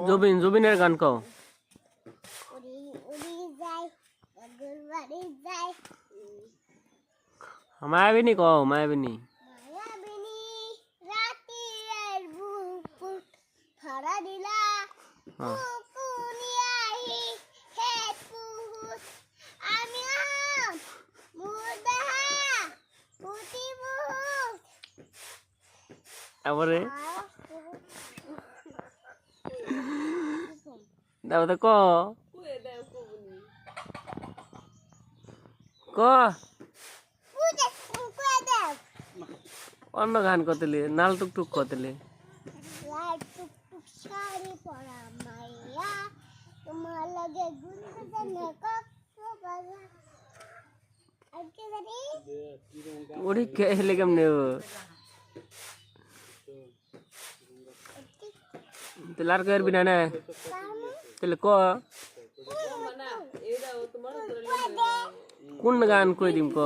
জুবিন জুবিনের গান কও। মায়াবিনী কও, মায়াবিনী। তারপরে তারপরে ক ক অন্য গান কতলে নাল টুকটুক কতলে ওরে কে হেলে কেমনে তাহলে আর করবি না না তাহলে ক কোন গান কই দিম ক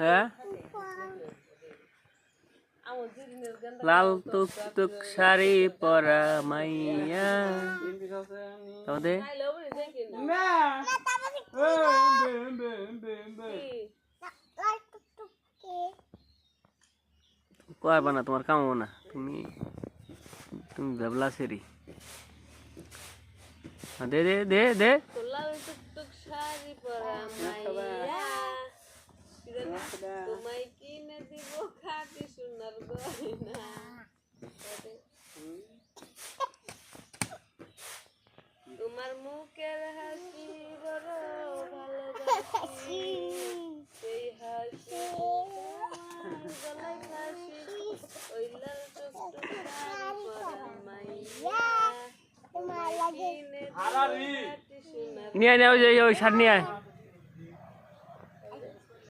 হ্যাঁ লাল টুক টুক শাড়ি পরা মাইয়া তাহলে কয় বানা তোমার কাম না তুমি তুমি ভাবলা সেরি দে দে দে দে লাল টুকটুক শাড়ি পরা মাইয়া তোমায় কিনে দিব খাঁটি সোনার গয়না তোমার মুখের হাসি বড় ভালোবাসি সেই হাসি গলায় ফাঁসি ওই লাল টুকটুক শাড়ি পরা মাইয়া তোমায় কিনে দিব খাঁটি সোনার নিয়ে ওই শাড়ি নিয়ে আয়।